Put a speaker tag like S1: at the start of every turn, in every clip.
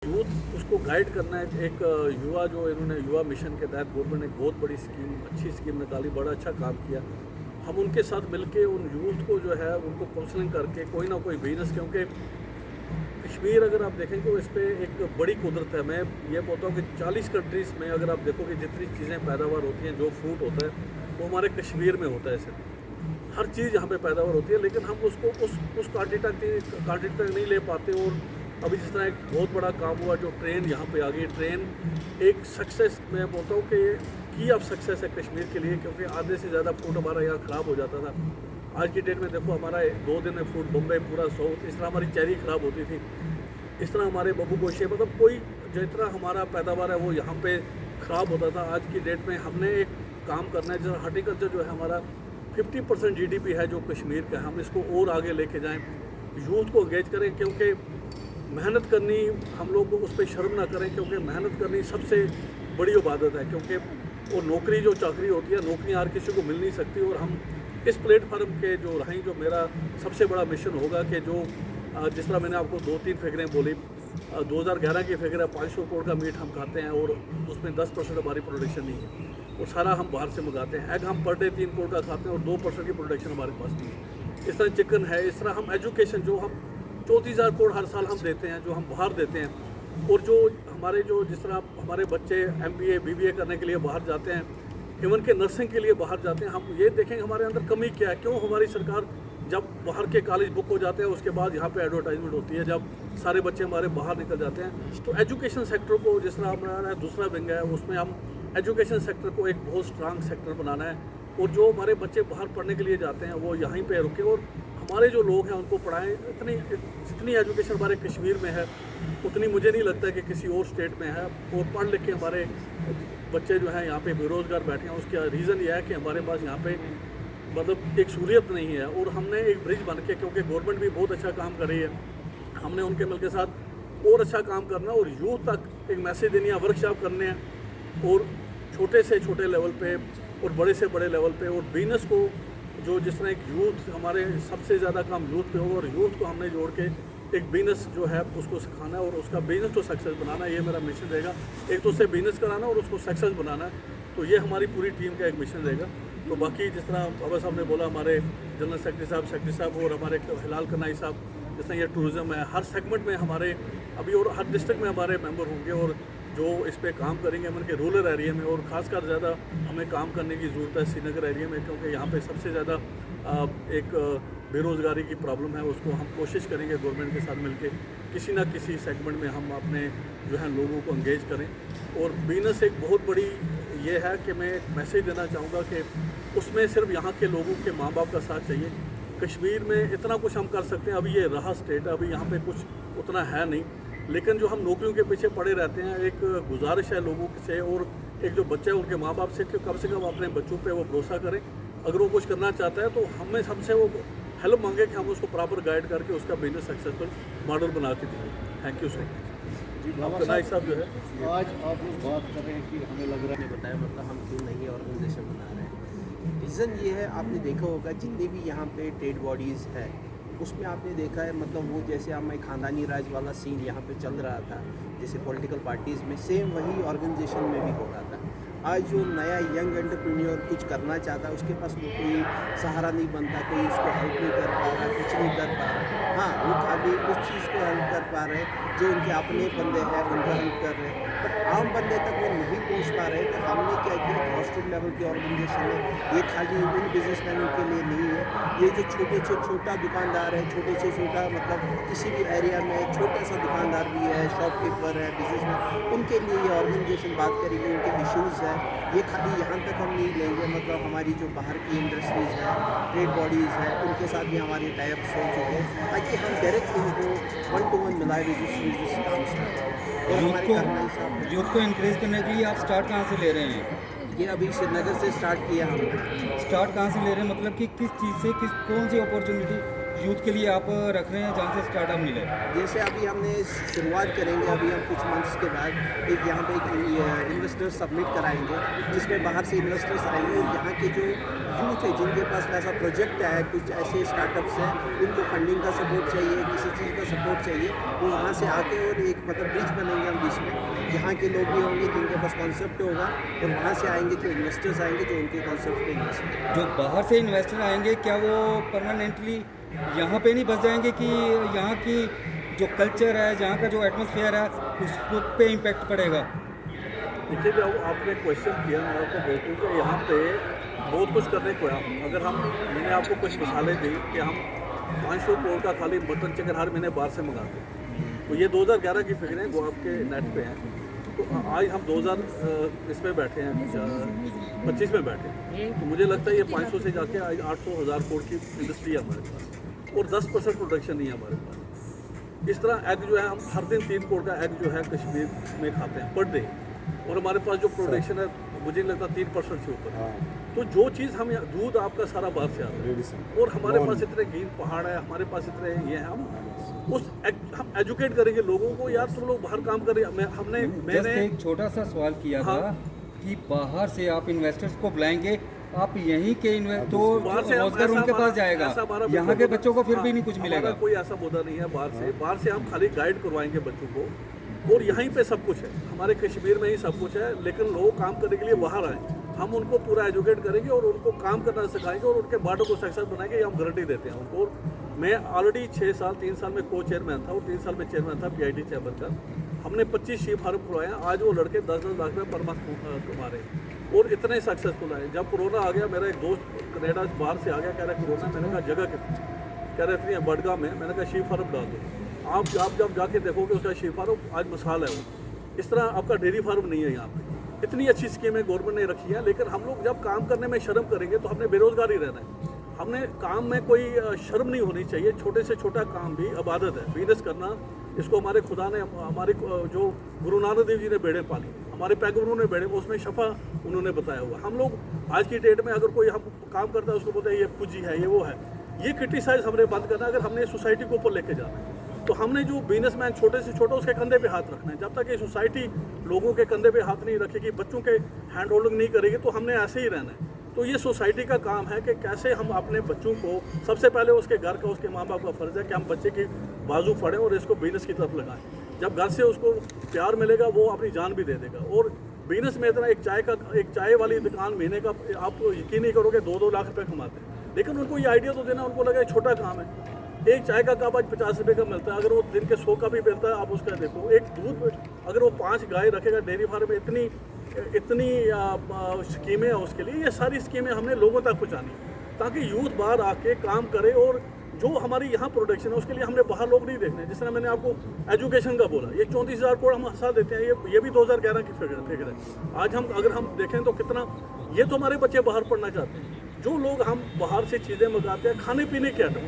S1: Youth उसको guide करना है। एक युवा जो इन्होंने युवा मिशन के तहत गवर्नमेंट ने एक बहुत बड़ी स्कीम, अच्छी स्कीम निकाली, बड़ा अच्छा काम किया। हम उनके साथ मिलके उन यूथ को जो है उनको काउंसलिंग करके कोई ना कोई बिजनेस, क्योंकि कश्मीर अगर आप देखें तो इस पर एक बड़ी कुदरत है। मैं ये बोलता हूँ कि 40 कंट्रीज़ में अगर आप देखोगे जितनी चीज़ें पैदावार होती हैं, जो फ्रूट होता है वो हमारे कश्मीर में होता है। सिर्फ हर चीज़ यहाँ पे पैदावार होती है, लेकिन हम उसको उस क्वांटिटी तक नहीं ले पाते। और अभी जिस तरह एक बहुत बड़ा काम हुआ, जो ट्रेन यहाँ पे आ गई, ट्रेन एक सक्सेस, मैं बोलता हूँ कि की ऑफ सक्सेस है कश्मीर के लिए, क्योंकि आधे से ज़्यादा फ्रूट हमारा यहाँ ख़राब हो जाता था। आज की डेट में देखो हमारा 2 दिन में फ्रूट बम्बई पूरा साउथ, इस तरह हमारी चेरी ख़राब होती थी, इस तरह हमारे बबू गोशे, मतलब कोई जितना हमारा पैदावार है वो यहाँ पे ख़राब होता था। आज की डेट में हमने एक काम करना है, जैसे हार्टिकल्चर जो है हमारा 50% GDP है जो कश्मीर का, हम इसको और आगे लेके जाएं, यूथ को एंगेज करें, क्योंकि मेहनत करनी, हम लोग उस पर शर्म ना करें, क्योंकि मेहनत करनी सबसे बड़ी इबादत है। क्योंकि वो नौकरी जो चाकरी होती है, नौकरी हर किसी को मिल नहीं सकती। और हम इस प्लेटफार्म के जो रहें, जो मेरा सबसे बड़ा मिशन होगा कि जो जिस तरह मैंने आपको 2-3 फिगरें बोली, 2011 की फिगर है 500 करोड़ का मीट हम खाते हैं और उसमें 10% हमारी प्रोडक्शन नहीं है, वो सारा हम बाहर से मंगाते हैं। एग हम पर डे 3 करोड़ का खाते हैं और 2% की प्रोडक्शन हमारे पास नहीं है। इस तरह चिकन है, इस तरह हम एजुकेशन जो हम 34,000 करोड़ हर साल हम देते हैं, जो हम बाहर देते हैं। और जो हमारे जो जिस तरह हमारे बच्चे MBA BBA करने के लिए बाहर जाते हैं, इवन के नर्सिंग के लिए बाहर जाते हैं, हम ये देखेंगे हमारे अंदर कमी क्या है। क्यों हमारी सरकार जब बाहर के कॉलेज बुक हो जाते हैं उसके बाद यहाँ पे एडवर्टाइजमेंट होती है, जब सारे बच्चे हमारे बाहर निकल जाते हैं। तो एजुकेशन सेक्टर को जिस तरह हमारा दूसरा विंग है, उसमें हम एजुकेशन सेक्टर को एक बहुत स्ट्रांग सेक्टर बनाना है। और जो हमारे बच्चे बाहर पढ़ने के लिए जाते हैं वो यहीं पे रुके और हमारे जो लोग हैं उनको पढ़ाएं। जितनी एजुकेशन हमारे कश्मीर में है उतनी मुझे नहीं लगता कि किसी और स्टेट में है। और पढ़ लिख के हमारे बच्चे जो हैं यहाँ पे बेरोज़गार बैठे हैं, उसका रीज़न ये है कि हमारे पास यहाँ पे मतलब एक सहूलियत नहीं है। और हमने एक ब्रिज बन के, क्योंकि गवर्नमेंट भी बहुत अच्छा काम कर रही है, हमने उनके मिल के साथ और अच्छा काम करना और यूथ तक एक मैसेज देनी है, वर्कशॉप करने हैं और छोटे से छोटे लेवल पे और बड़े से बड़े लेवल पे। और बिजनेस को जो जिस तरह एक यूथ, हमारे सबसे ज़्यादा काम यूथ पे होगा और यूथ को हमने जोड़ के एक बिजनेस जो है उसको सिखाना और उसका बिजनेस को सक्सेस बनाना, ये मेरा मिशन रहेगा। एक तो उससे बिजनेस कराना और उसको सक्सेस बनाना, तो ये हमारी पूरी टीम का एक मिशन रहेगा। तो बाकी जिस तरह बाबा साहब ने बोला, हमारे जनरल सेक्रेटरी साहब और हमारे हिलाल कनाई साहब, जिस तरह ये टूरिज़्म है, हर सेगमेंट में हमारे अभी और हर डिस्ट्रिक्ट में हमारे मेंबर होंगे और जो इस पे काम करेंगे हम उनके रूरल एरिया में। और ख़ासकर ज़्यादा हमें काम करने की ज़रूरत है श्रीनगर एरिया में, क्योंकि यहाँ पे सबसे ज़्यादा एक बेरोज़गारी की प्रॉब्लम है। उसको हम कोशिश करेंगे गवर्नमेंट के साथ मिलके किसी ना किसी सेगमेंट में हम अपने जो है लोगों को एंगेज करें। और बिजनेस एक बहुत बड़ी ये है कि मैं एक मैसेज देना चाहूँगा कि उसमें सिर्फ यहाँ के लोगों के माँ बाप का साथ चाहिए। कश्मीर में इतना कुछ हम कर सकते हैं, अभी ये रहा स्टेट, अभी यहाँ पे कुछ उतना है नहीं, लेकिन जो हम नौकरियों के पीछे पड़े रहते हैं, एक गुजारिश है लोगों से और एक जो बच्चे हैं उनके माँ बाप से कि कम अपने बच्चों पे वो भरोसा करें। अगर वो कुछ करना चाहता है तो हमें हमसे वो हेल्प मांगे कि हम उसको प्रॉपर गाइड करके उसका बिजनेस सक्सेसफुल मॉडल बना के देंगे। Thank you so much.
S2: जी
S1: आपका नाइक साहब जो है
S2: आज आप लोग बात कर रहे हैं कि हमें लग रहा है
S3: आपने बताया मतलब हम क्यों नहीं ऑर्गेनाइजेशन बना रहे हैं। रीज़न ये है, आपने देखा होगा जितने भी यहाँ पे ट्रेड बॉडीज़ है उसमें आपने देखा है मतलब वो जैसे हमें खानदानी राज वाला सीन यहाँ पे चल रहा था, जैसे पॉलिटिकल पार्टीज़ में सेम वही ऑर्गेनाइजेशन में भी हो रहा था। आज जो नया यंग एंटरप्रेन्योर कुछ करना चाहता है उसके पास कोई सहारा नहीं बनता, कोई उसको हेल्प नहीं कर पा रहा, कुछ नहीं कर पा रहा। हाँ, वो खाली उस चीज़ को हेल्प कर पा रहे जो उनके अपने बंदे हैं उनको हेल्प कर रहे हैं, बट आम बंदे तक वो नहीं पहुंच पा रहे। तो हमने क्या किया, ग्रासरूट लेवल की ऑर्गेनाइजेशन है, ये खाली उन बिजनेसमैनों के लिए नहीं है, ये जो छोटे से छोटा दुकानदार है, छोटे से छोटा मतलब किसी भी एरिया में छोटा सा दुकानदार भी है, शॉपकीपर है, बिजनेसमैन, उनके लिए ये ऑर्गेनाइजेशन बात करेगी, उनके इश्यूज़ है। ये खाली यहाँ तक हम नहीं लेंगे, मतलब हमारी जो बाहर की इंडस्ट्रीज़ है, ट्रेड बॉडीज़ है, उनके साथ भी हमारे टाइप्स हो चुके हैं ताकि हम डायरेक्ट इनको 1-to-1 मिलाए जिस काम से। और हमारे करना हिसाब
S4: यूथ को इंक्रेज करने के लिए आप स्टार्ट कहाँ से ले रहे हैं?
S3: ये अभी श्रीनगर से स्टार्ट किया हमने।
S4: स्टार्ट कहाँ से ले रहे हैं, मतलब कि किस चीज़ से, कौन सी अपॉर्चुनिटी यूथ के लिए आप रख रहे हैं जहाँ से स्टार्टअप मिले?
S3: जैसे अभी हमने शुरुआत करेंगे, अभी हम कुछ मंथ्स के बाद एक यहाँ पे एक इन्वेस्टर सबमिट कराएंगे, जिसमें बाहर से इन्वेस्टर्स आएंगे और यहाँ के जो यूथ है जिनके पास ऐसा प्रोजेक्ट है, कुछ ऐसे स्टार्टअप्स हैं, उनको फंडिंग का सपोर्ट चाहिए, किसी चीज़ का सपोर्ट चाहिए, वो वहाँ से आके और एक मतलब ब्रिज बनेंगे हम बीच में। यहाँ के लोग भी होंगे जिनके पास कॉन्सेप्ट होगा और वहाँ से आएंगे जो इन्वेस्टर्स आएंगे जो उनके कॉन्सेप्ट पे इन्वेस्ट करेंगे।
S4: जो बाहर से इन्वेस्टर आएंगे क्या वो परमानेंटली यहाँ पे नहीं बस जाएंगे कि यहाँ की जो कल्चर है, यहाँ का जो एटमॉस्फेयर है उस पे इम्पैक्ट पड़ेगा?
S1: देखिए, जब आपने क्वेश्चन किया, मैं आपको बोलता हूँ कि यहाँ पे बहुत कुछ करने को है। अगर हम, मैंने आपको कुछ मिसालें दी कि हम 500 करोड़ का खाली मटन चिकन हर महीने बाहर से मंगाते हैं, तो ये 2011 की फिक्र है, वो आपके नेट पे हैं। तो आज हम 2000 इसमें बैठे हैं, 25 में बैठे हैं, तो मुझे लगता है ये 500 से जाके आज 800,000 करोड़ की इंडस्ट्री है हमारे पास, और 10% प्रोडक्शन नहीं है हमारे पास। इस तरह एग जो है, हम हर दिन 3 करोड़ का एग जो है कश्मीर में खाते हैं पर डे, और हमारे पास जो प्रोडक्शन है मुझे नहीं लगता 3% से ऊपर है। तो जो चीज़ हम यहाँ, दूध आपका सारा बाहर से आता है, और हमारे पास इतने ग्रीन पहाड़ है, हमारे पास इतने ये हैं, हम एजुकेट करेंगे लोगों को, यार तुम लोग बाहर काम करें। मैंने
S4: एक छोटा सा सवाल किया था कि बाहर से आप इन्वेस्टर्स को बुलाएंगे, आप यहीं के तो रोजगार उनके पास जाएगा, यहाँ के बच्चों को फिर भी नहीं कुछ मिलेगा।
S1: कोई ऐसा मुद्दा नहीं है बाहर से हम खाली गाइड करवाएंगे बच्चों को, और यहीं पे सब कुछ है, हमारे कश्मीर में ही सब कुछ है। लेकिन लोग काम करने के लिए बाहर आए, हम उनको पूरा एजुकेट करेंगे और उनको काम करना सिखाएंगे और उनके बाडों को सक्सेस बनाएंगे, ये हम गारंटी देते हैं उनको। मैं ऑलरेडी 6 साल, 3 साल में को चेयरमैन था और 3 साल में चेयरमैन था PIT चैम्बर का। हमने 25 शीप फार्म खुलवाए हैं, आज वो लड़के 10-10 लाख रुपये पर मंथ कमा रहे हैं और इतने सक्सेसफुल आए। जब कोरोना आ गया, मेरा एक दोस्त कनाडा बाहर से आ गया, कह रहा है कोरोना, मैंने कहा जगह कितनी, कह रहे इतनी है बड़गांव में, मैंने कहा शीप फार्म डाल दो। आप जब जाके देखोगे उसका शीप फार्म आज मिसाल है वो। इस तरह आपका डेयरी फार्म नहीं है यहाँ पे। इतनी अच्छी स्कीमें गवर्नमेंट ने रखी है, लेकिन हम लोग जब काम करने में शर्म करेंगे तो हमने बेरोजगार ही रहना है। हमने काम में कोई शर्म नहीं होनी चाहिए। छोटे से छोटा काम भी इबादत है, बिजनेस करना। इसको हमारे खुदा ने, हमारे जो गुरु नानक देव जी ने बेड़े पाली, हमारे पैगंबरों ने बेड़े, उसमें शफा उन्होंने बताया हुआ। हम लोग आज की डेट में अगर कोई हम काम करता है उसको बोलते हैं ये पूंजी है, ये वो है। ये क्रिटिसाइज हमने बंद करना। अगर हमने सोसाइटी को ऊपर लेके जाना है तो हमने जो बिजनेसमैन छोटे से छोटा उसके कंधे पे हाथ रखना है। जब तक ये सोसाइटी लोगों के कंधे पे हाथ नहीं रखेगी, बच्चों के हैंड होल्डिंग नहीं करेगी, तो हमने ऐसे ही रहना है। तो ये सोसाइटी का काम है कि कैसे हम अपने बच्चों को, सबसे पहले उसके घर का, उसके माँ बाप का फ़र्ज़ है कि हम बच्चे की बाजू फड़ें और इसको बिजनेस की तरफ लगाएं। जब घर से उसको प्यार मिलेगा वो अपनी जान भी दे देगा। और बिजनेस में इतना, एक चाय वाली दुकान महीने का आप यकीन नहीं करोगे 2-2 लाख रुपये कमाते हैं, लेकिन उनको ये आइडिया तो देना, उनको लगा छोटा काम है। एक चाय का कप आज 50 रुपये का मिलता है, अगर वो दिन के 100 का भी मिलता है, आप उसका देखो। एक दूध अगर वो 5 गाय रखेगा डेयरी फार्म में, इतनी स्कीमें हैं उसके लिए। ये सारी स्कीमें हमने लोगों तक पहुँचानी ताकि यूथ बाहर आके काम करे। और जो हमारी यहाँ प्रोडक्शन है उसके लिए हमने बाहर लोग नहीं देखने। जिस तरह मैंने आपको एजुकेशन का बोला, ये 34,000 करोड़ हम हंसा देते हैं, ये भी 2011 की फिगर है। आज हम अगर हम देखें तो कितना, ये तो हमारे बच्चे बाहर पढ़ना चाहते हैं। जो लोग हम बाहर से चीज़ें मंगाते हैं, खाने पीने के आइटम,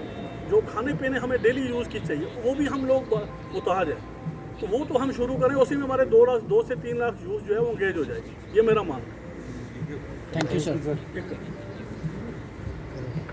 S1: जो खाने पीने हमें डेली यूज़ की चाहिए, वो भी हम लोग मुताज हैं। तो वो तो हम शुरू करें, उसी में हमारे 2 से 3 लाख यूज़ जो है वो एंगेज हो जाएगी। ये मेरा मानना है।
S5: Thank you sir.